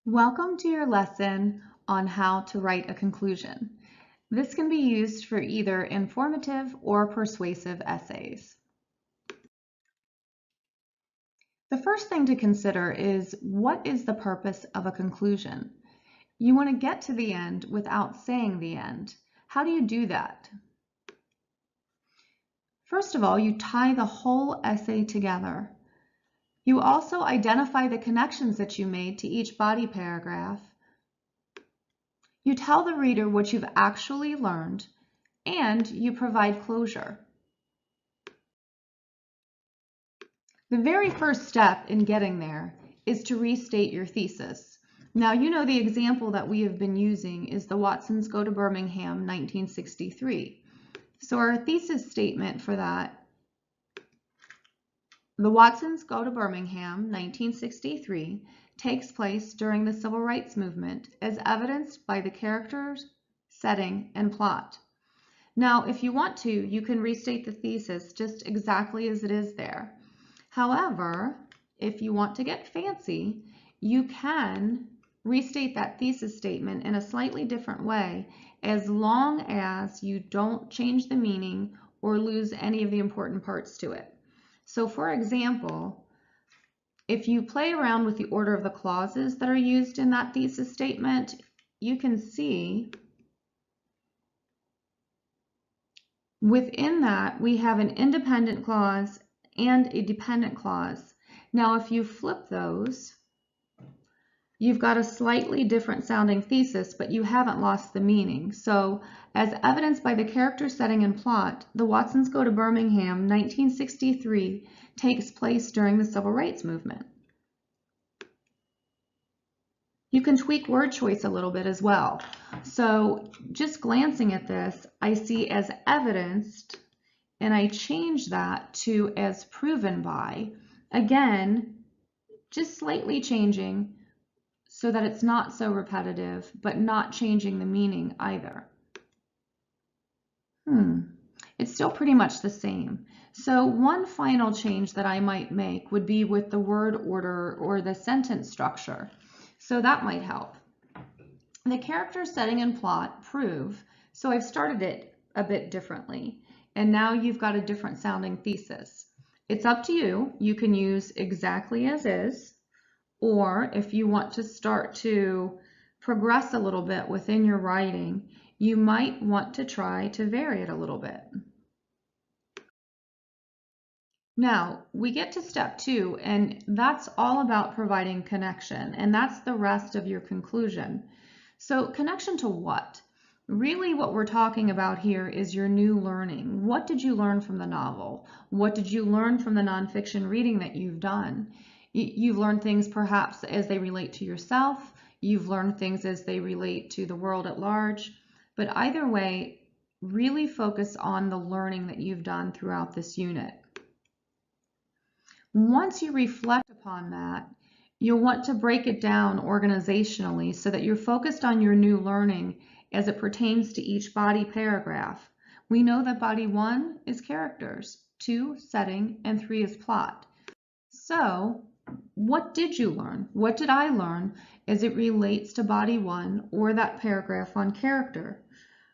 Welcome to your lesson on how to write a conclusion. This can be used for either informative or persuasive essays. The first thing to consider is, what is the purpose of a conclusion? You want to get to the end without saying the end. How do you do that? First of all, you tie the whole essay together. You also identify the connections that you made to each body paragraph. You tell the reader what you've actually learned, and you provide closure. The very first step in getting there is to restate your thesis. Now, you know the example that we have been using is the Watsons Go to Birmingham 1963. So our thesis statement for that, the Watsons Go to Birmingham 1963 takes place during the Civil Rights Movement as evidenced by the characters, setting, and plot. Now, if you want to, you can restate the thesis just exactly as it is there. However, if you want to get fancy, you can restate that thesis statement in a slightly different way as long as you don't change the meaning or lose any of the important parts to it. So for example, if you play around with the order of the clauses that are used in that thesis statement, you can see within that we have an independent clause and a dependent clause. Now, if you flip those, you've got a slightly different sounding thesis, but you haven't lost the meaning. So, as evidenced by the character, setting, and plot, the Watsons Go to Birmingham 1963 takes place during the Civil Rights Movement. You can tweak word choice a little bit as well. So, just glancing at this, I see as evidenced, and I change that to as proven by. Again, just slightly changing so that it's not so repetitive, but not changing the meaning either. It's still pretty much the same. So one final change that I might make would be with the word order or the sentence structure. So that might help. The character, setting, and plot prove, so I've started it a bit differently. And now you've got a different sounding thesis. It's up to you. You can use exactly as is, or if you want to start to progress a little bit within your writing, you might want to try to vary it a little bit. Now, we get to step 2, and that's all about providing connection, and that's the rest of your conclusion. So connection to what? Really what we're talking about here is your new learning. What did you learn from the novel? What did you learn from the nonfiction reading that you've done? You've learned things perhaps as they relate to yourself. You've learned things as they relate to the world at large. But either way, really focus on the learning that you've done throughout this unit. Once you reflect upon that, you'll want to break it down organizationally so that you're focused on your new learning as it pertains to each body paragraph. We know that body 1 is characters, 2 setting, and 3 is plot. So what did you learn? What did I learn as it relates to body 1 or that paragraph on character?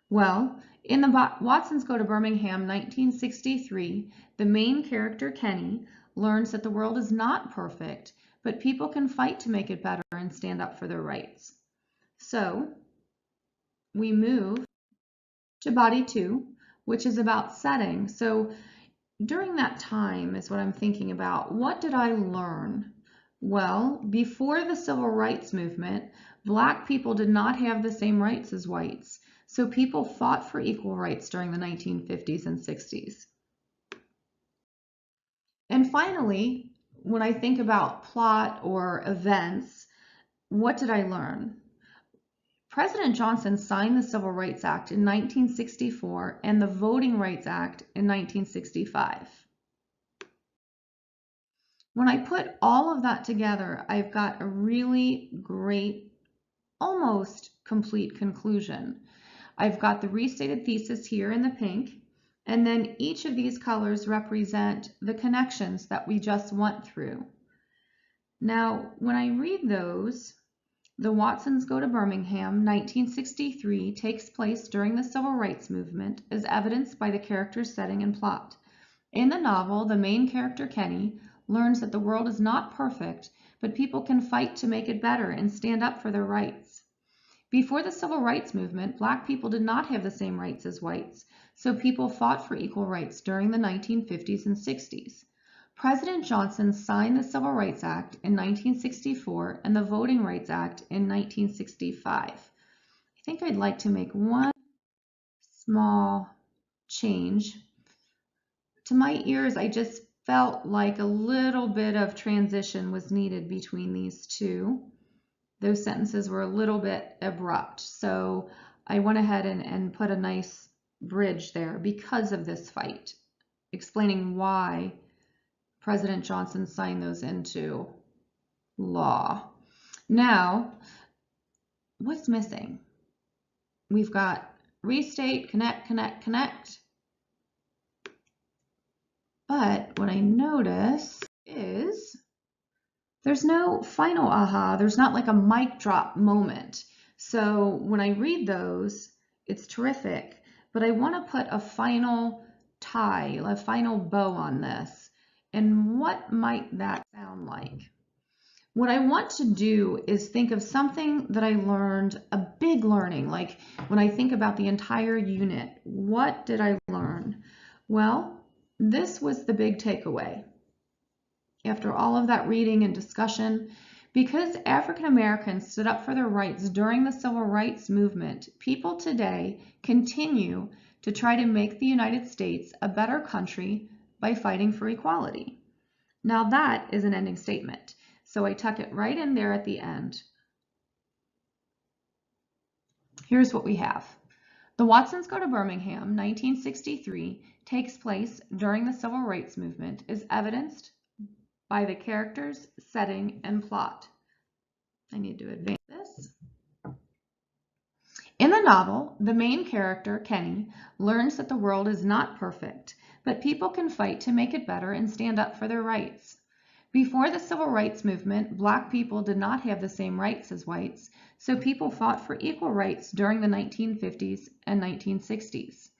Well, in the Watsons Go to Birmingham 1963, the main character, Kenny, learns that the world is not perfect, but people can fight to make it better and stand up for their rights. So we move to body 2, which is about setting. So during that time is what I'm thinking about. What did I learn? Well, before the Civil Rights Movement, Black people did not have the same rights as whites. So people fought for equal rights during the 1950s and 60s. And finally, when I think about plot or events, what did I learn? President Johnson signed the Civil Rights Act in 1964 and the Voting Rights Act in 1965. When I put all of that together, I've got a really great, almost complete conclusion. I've got the restated thesis here in the pink, and then each of these colors represent the connections that we just went through. Now, when I read those, The Watsons Go to Birmingham, 1963, takes place during the Civil Rights Movement, as evidenced by the character's setting and plot. In the novel, the main character, Kenny, learns that the world is not perfect, but people can fight to make it better and stand up for their rights. Before the Civil Rights Movement, Black people did not have the same rights as whites, so people fought for equal rights during the 1950s and 60s. President Johnson signed the Civil Rights Act in 1964 and the Voting Rights Act in 1965. I think I'd like to make one small change. To my ears, I just felt like a little bit of transition was needed between these two. Those sentences were a little bit abrupt, so I went ahead and put a nice bridge there because of this fight, explaining why President Johnson signed those into law. Now, what's missing? We've got restate, connect, connect, connect. But what I notice is there's no final aha. There's not like a mic drop moment. So when I read those, it's terrific. But I want to put a final tie, a final bow on this. And what might that sound like? What I want to do is think of something that I learned, a big learning, like when I think about the entire unit, what did I learn? Well, this was the big takeaway. After all of that reading and discussion, because African Americans stood up for their rights during the Civil Rights Movement, people today continue to try to make the United States a better country by fighting for equality. Now that is an ending statement, so I tuck it right in there at the end. Here's what we have. The Watsons Go to Birmingham, 1963, takes place during the Civil Rights Movement, as evidenced by the characters, setting, and plot. I need to advance this. In the novel, the main character, Kenny, learns that the world is not perfect, but people can fight to make it better and stand up for their rights. Before the Civil Rights Movement, Black people did not have the same rights as whites, so people fought for equal rights during the 1950s and 1960s.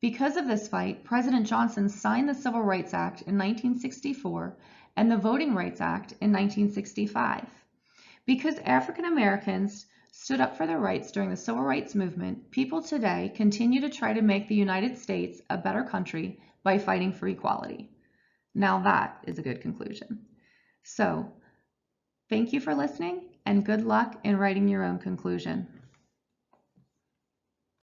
Because of this fight, President Johnson signed the Civil Rights Act in 1964 and the Voting Rights Act in 1965. Because African Americans stood up for their rights during the Civil Rights Movement, people today continue to try to make the United States a better country by fighting for equality. Now that is a good conclusion. So, thank you for listening, and good luck in writing your own conclusion.